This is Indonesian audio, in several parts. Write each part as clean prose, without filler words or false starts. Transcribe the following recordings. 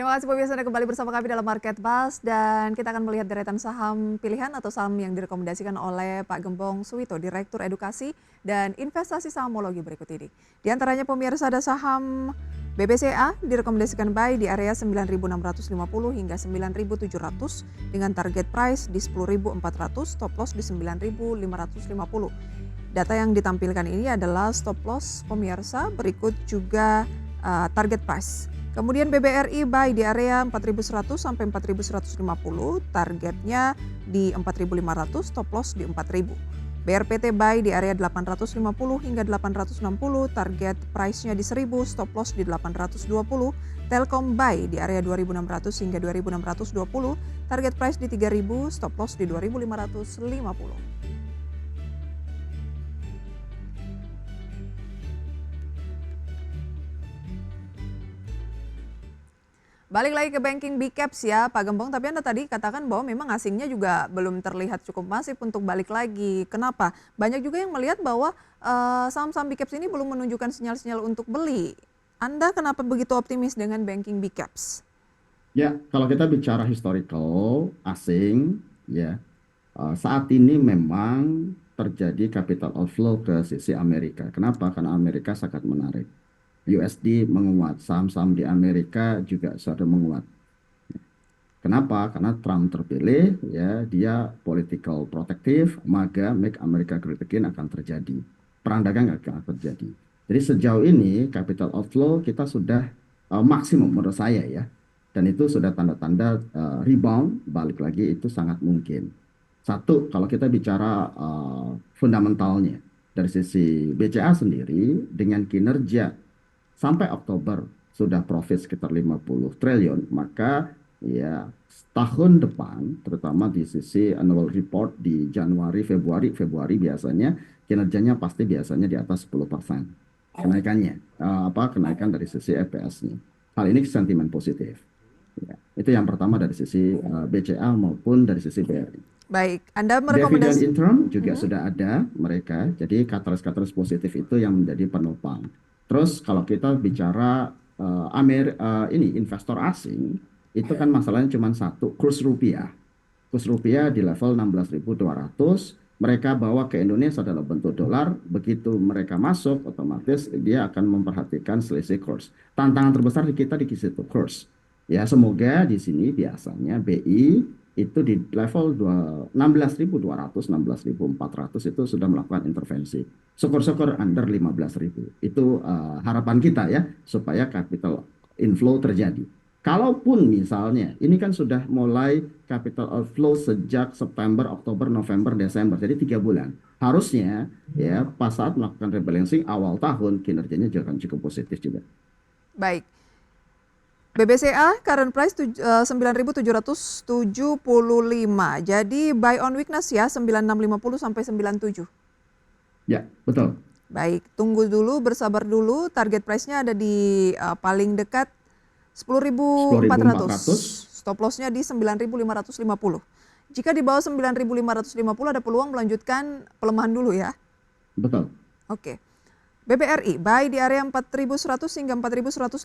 Terima kasih pemirsa Anda kembali bersama kami dalam Market Buzz dan kita akan melihat deretan saham pilihan atau saham yang direkomendasikan oleh Pak Gembong Suwito, Direktur Edukasi dan Investasi Sahamologi berikut ini. Di antaranya pemirsa ada saham BBCA direkomendasikan buy di area 9.650 hingga 9.700 dengan target price di 10.400, stop loss di 9.550. Data yang ditampilkan ini adalah stop loss pemirsa, berikut juga target price. Kemudian BBRI buy di area 4.100 sampai 4.150, targetnya di 4.500, stop loss di 4.000. BRPT buy di area 850 hingga 860, target price-nya di 1.000, stop loss di 820. Telkom buy di area 2.600 hingga 2.620, target price di 3.000, stop loss di 2.550. Balik lagi ke banking big caps ya Pak Gembong, tapi Anda tadi katakan bahwa memang asingnya juga belum terlihat cukup masif untuk balik lagi. Kenapa? Banyak juga yang melihat bahwa saham-saham big caps ini belum menunjukkan sinyal-sinyal untuk beli. Anda kenapa begitu optimis dengan banking big caps? Ya, kalau kita bicara historical asing, ya saat ini memang terjadi capital outflow ke sisi Amerika. Kenapa? Karena Amerika sangat menarik. USD menguat, saham-saham di Amerika juga sudah menguat. Kenapa? Karena Trump terpilih, ya dia political protective, maka Make America Great Again akan terjadi. Perang dagang akan terjadi. Jadi sejauh ini capital outflow kita sudah maksimum menurut saya ya. Dan itu sudah tanda-tanda rebound, balik lagi itu sangat mungkin. Satu, kalau kita bicara fundamentalnya, dari sisi BCA sendiri, dengan kinerja sampai Oktober sudah profit sekitar 50 triliun, maka ya tahun depan, terutama di sisi annual report di Januari, Februari biasanya kinerjanya pasti biasanya di atas 10% kenaikannya, kenaikan dari sisi EPS-nya. Hal ini sentimen positif. Ya, itu yang pertama dari sisi BCA maupun dari sisi BRI. Baik, Anda Dividend merekomendasi. interim juga sudah ada mereka, jadi katalis-katalis positif itu yang menjadi penopang. Terus kalau kita bicara ini investor asing, itu kan masalahnya cuma satu, kurs rupiah. Kurs rupiah di level 16.200, mereka bawa ke Indonesia dalam bentuk dolar, begitu mereka masuk, otomatis dia akan memperhatikan selisih kurs. Tantangan terbesar di kita di situ, kurs. Ya, semoga di sini biasanya BI itu di level 16.200, 16.400 itu sudah melakukan intervensi. Syukur-syukur under 15.000. Itu harapan kita ya, supaya capital inflow terjadi. Kalaupun misalnya, ini kan sudah mulai capital outflow sejak September, Oktober, November, Desember, jadi 3 bulan. Harusnya ya pas saat melakukan rebalancing awal tahun kinerjanya juga akan cukup positif juga. Baik. BBCA current price 9.775. Jadi buy on weakness ya 9650 sampai 97. Ya, betul. Baik, tunggu dulu, bersabar dulu. Target price-nya ada di paling dekat 10.400. 10.400. Stop loss-nya di 9.550. Jika di bawah 9.550 ada peluang melanjutkan pelemahan dulu ya. Betul. Oke. BBRI buy di area 4.100 hingga 4.150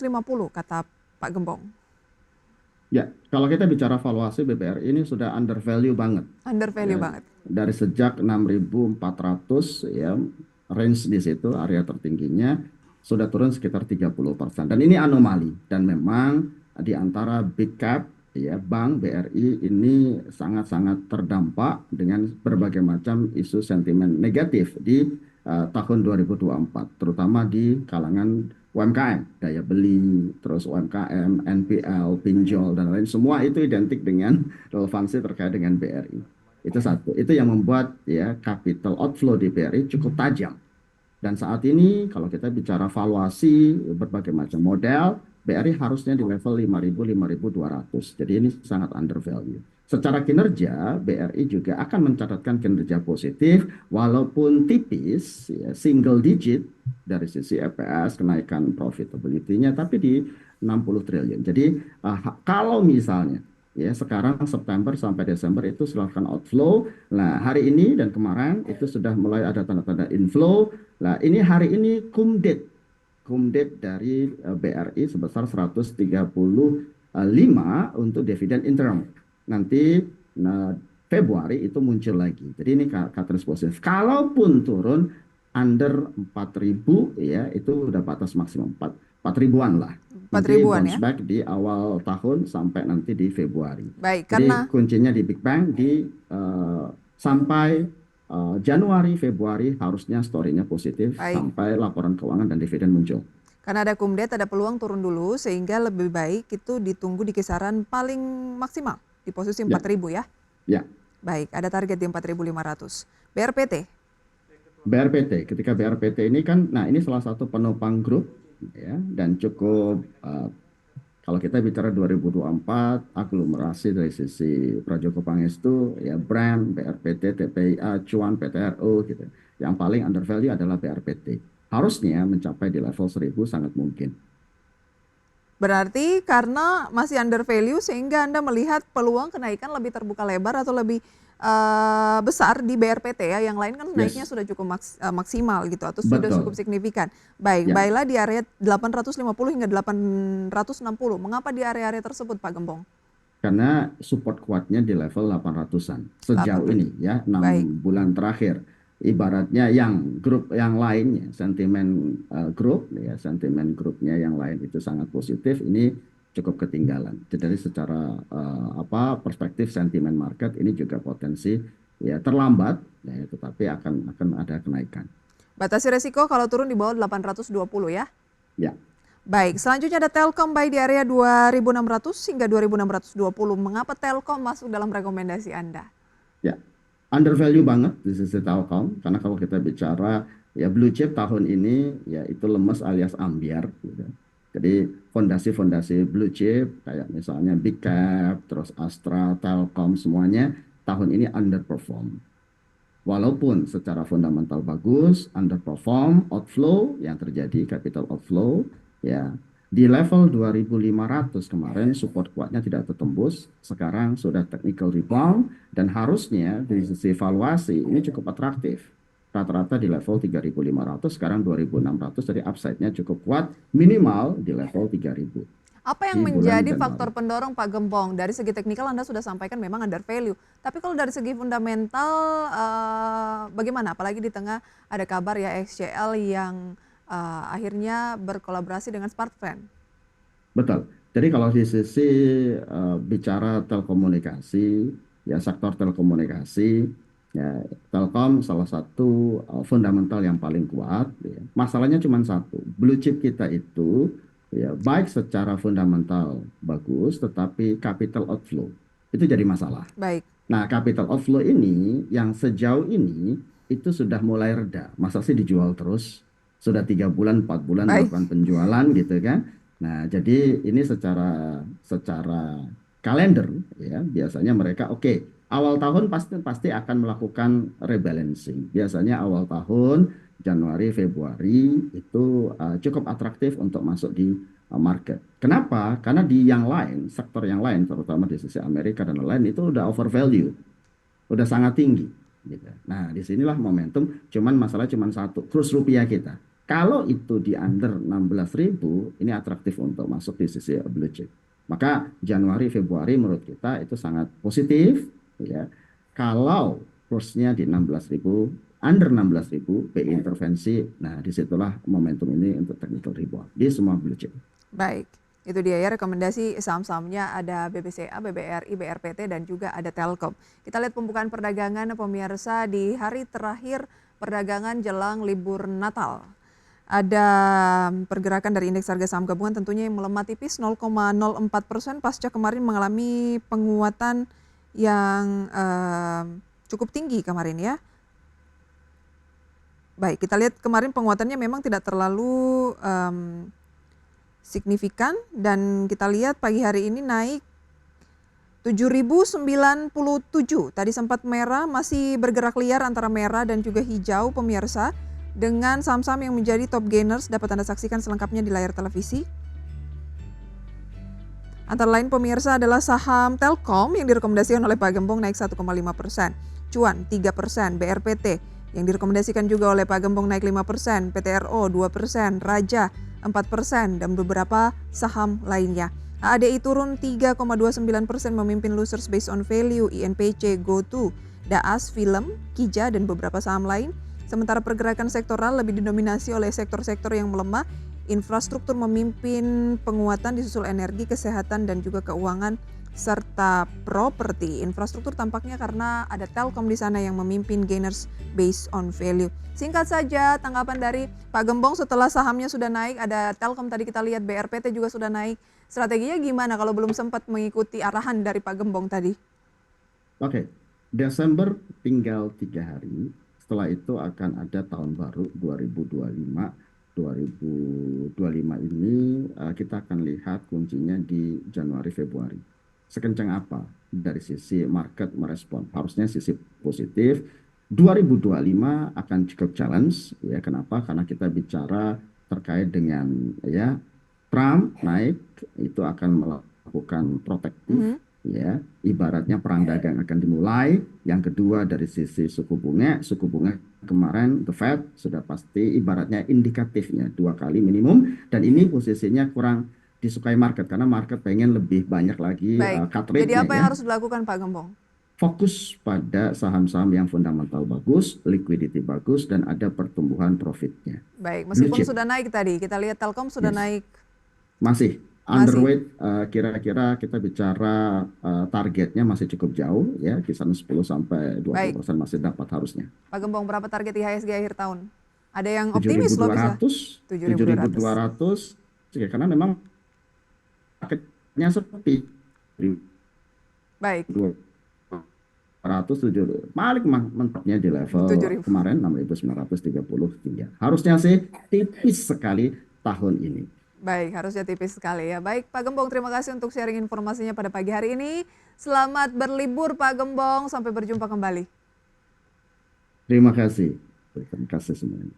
kata Pak Gembong. Ya, kalau kita bicara valuasi BBRI ini sudah under value banget. Under value Ya, banget. dari sejak 6.400 ya, range di situ area tertingginya sudah turun sekitar 30%. Dan ini anomali dan memang di antara big cap ya, bank BRI ini sangat-sangat terdampak dengan berbagai macam isu sentimen negatif di tahun 2024, terutama di kalangan UMKM, daya beli, terus UMKM, NPL, pinjol, dan lain semua itu identik dengan relevansi terkait dengan BRI. Itu satu. Itu yang membuat ya capital outflow di BRI cukup tajam. Dan saat ini kalau kita bicara valuasi berbagai macam model, BRI harusnya di level 5.000-5.200. Jadi ini sangat undervalue. Secara kinerja, BRI juga akan mencatatkan kinerja positif walaupun tipis, ya, single digit dari sisi EPS, kenaikan profitability-nya, tapi di 60 triliun. Jadi kalau misalnya ya sekarang September sampai Desember itu silahkan outflow. Nah, hari ini dan kemarin itu sudah mulai ada tanda-tanda inflow. Nah, ini hari ini kumdet dari BRI sebesar 130 5 untuk dividen interim. Nanti Februari itu muncul lagi. Jadi ini catalyst positif. Kalaupun turun under 4.000 ya, itu udah batas maksimum 4 ribuan lah. 4 Nanti ribuan bounce ya. back di awal tahun sampai nanti di Februari. Baik, Jadi karena kuncinya di Big Bang di sampai Januari, Februari harusnya story-nya positif baik. sampai laporan keuangan dan dividen muncul. Karena ada kumdet, ada peluang turun dulu sehingga lebih baik itu ditunggu di kisaran paling maksimal di posisi 4.000 ya. Ya. Baik, ada target di 4.500. BRPT. BRPT, ketika BRPT ini kan, nah ini salah satu penopang grup ya, dan cukup kalau kita bicara 2024 aglomerasi dari sisi Prajogo Pangestu ya, brand BRPT, TPIA, Cuan, PTRO gitu. Yang paling undervalue adalah BRPT. Harusnya mencapai di level 1.000 sangat mungkin. Berarti karena masih under value sehingga Anda melihat peluang kenaikan lebih terbuka lebar atau lebih besar di BRPT ya. Yang lain kan naiknya Yes, sudah cukup maksimal gitu atau sudah cukup betul. signifikan. Baik, Ya, baiklah di area 850 hingga 860. Mengapa di area-area tersebut Pak Gembong? karena support kuatnya di level 800-an sejauh 800. ini ya, 6 Baik, bulan terakhir. Ibaratnya yang grup yang lainnya, sentimen grup ya, sentimen grupnya yang lain itu sangat positif, ini cukup ketinggalan. Jadi secara perspektif sentimen market ini juga potensi ya terlambat ya, tetapi akan ada kenaikan. batasi resiko kalau turun di bawah 820 ya. Ya. Baik, selanjutnya ada Telkom baik di area 2.600 hingga 2.620. Mengapa Telkom masuk dalam rekomendasi Anda? Ya, undervalue banget di sisi Telkom, karena kalau kita bicara ya blue chip tahun ini ya itu lemes alias ambiar gitu. Jadi fondasi-fondasi blue chip kayak misalnya Big Cap, terus Astra, Telkom semuanya tahun ini underperform. Walaupun secara fundamental bagus, underperform, outflow yang terjadi, capital outflow ya. Di level 2.500 kemarin support kuatnya tidak tertembus, sekarang sudah technical rebound dan harusnya dari sisi valuasi ini cukup atraktif. Rata-rata di level 3.500, sekarang 2.600, jadi upside-nya cukup kuat, minimal di level 3.000 Apa yang di bulan menjadi Januari. faktor pendorong Pak Gembong? Dari segi teknikal Anda sudah sampaikan memang under value. Tapi kalau dari segi fundamental bagaimana? Apalagi di tengah ada kabar ya XCL yang akhirnya berkolaborasi dengan Smartfren. Betul. Jadi kalau di sisi bicara telekomunikasi, ya sektor telekomunikasi, ya Telkom salah satu fundamental yang paling kuat. Ya. Masalahnya cuma satu, blue chip kita itu ya baik secara fundamental bagus, tetapi capital outflow itu jadi masalah. Baik, Nah, capital outflow ini yang sejauh ini itu sudah mulai reda. Masa sih dijual terus? Sudah 3 bulan, 4 bulan baik. melakukan penjualan gitu kan? Nah, jadi ini secara kalender ya biasanya mereka oke, awal tahun pasti akan melakukan rebalancing. Biasanya awal tahun Januari, Februari itu cukup atraktif untuk masuk di market. Kenapa? Karena di yang lain, sektor yang lain, terutama di sisi Amerika dan lain itu udah overvalue, udah sangat tinggi. Gitu. Nah, disinilah momentum. Masalah cuman satu, kurs rupiah kita. Kalau itu di under 16.000, ini atraktif untuk masuk di sisi blue chip. Maka Januari, Februari menurut kita itu sangat positif. Ya. Kalau kursnya di 16.000, under 16.000, BI intervensi. Nah, disitulah momentum ini untuk technical rebound di semua blue chip. Baik, itu dia ya rekomendasi saham-sahamnya ada BBCA, BBRI, BRPT dan juga ada Telkom. Kita lihat pembukaan perdagangan pemirsa di hari terakhir perdagangan jelang libur Natal. Ada pergerakan dari indeks harga saham gabungan tentunya yang melemah tipis 0,04% pasca kemarin mengalami penguatan yang cukup tinggi kemarin ya. Baik, kita lihat kemarin penguatannya memang tidak terlalu signifikan dan kita lihat pagi hari ini naik 7.097. Tadi sempat merah, masih bergerak liar antara merah dan juga hijau pemirsa dengan saham-saham yang menjadi top gainers dapat Anda saksikan selengkapnya di layar televisi. Antara lain pemirsa adalah saham Telkom yang direkomendasikan oleh Pak Gembong naik 1,5%, Cuan 3%, BRPT yang direkomendasikan juga oleh Pak Gembong naik 5%, PTRO 2%, Raja 4%, dan beberapa saham lainnya. ADI turun 3,29% memimpin losers based on value, INPC, GoTo, Daas, Film, Kija, dan beberapa saham lain. Sementara pergerakan sektoral lebih didominasi oleh sektor-sektor yang melemah. Infrastruktur memimpin penguatan disusul energi, kesehatan, dan juga keuangan serta properti. Infrastruktur tampaknya karena ada Telkom di sana yang memimpin gainers based on value. Singkat saja tanggapan dari Pak Gembong setelah sahamnya sudah naik, ada Telkom tadi kita lihat, BRPT juga sudah naik. Strateginya gimana kalau belum sempat mengikuti arahan dari Pak Gembong tadi? Oke, Desember tinggal 3 hari. Setelah itu akan ada tahun baru 2025. 2025 ini kita akan lihat kuncinya di Januari Februari. Sekencang apa dari sisi market merespon? Harusnya sisi positif. 2025 akan cukup challenge, ya. Kenapa? Karena kita bicara terkait dengan, ya, Trump naik, itu akan melakukan protektif, ya, ibaratnya perang dagang akan dimulai. Yang kedua dari sisi suku bunga kemarin The Fed sudah pasti ibaratnya indikatifnya 2 kali minimum, dan ini posisinya kurang disukai market karena market pengen lebih banyak lagi Baik, cut jadi rate-nya, apa ya. yang harus dilakukan Pak Gembong? Fokus pada saham-saham yang fundamental bagus, liquidity bagus, dan ada pertumbuhan profitnya. Baik, Blue meskipun chip, sudah naik tadi, kita lihat Telkom sudah yes. naik, Masih masih. underweight, kira-kira kita bicara targetnya masih cukup jauh, ya, kisaran 10-20% Baik, masih dapat harusnya. Pak Gembong, berapa target IHSG akhir tahun? Ada yang optimis loh bisa 7.200, 7.200. 7.200, ya, karena memang marketnya sepi. Baik, 207 paling mentoknya di level 7.000. kemarin 6.933. Harusnya sih tipis sekali tahun ini. Baik, harusnya tipis sekali ya. Baik, Pak Gembong, terima kasih untuk sharing informasinya pada pagi hari ini. Selamat berlibur Pak Gembong, sampai berjumpa kembali. Terima kasih semuanya.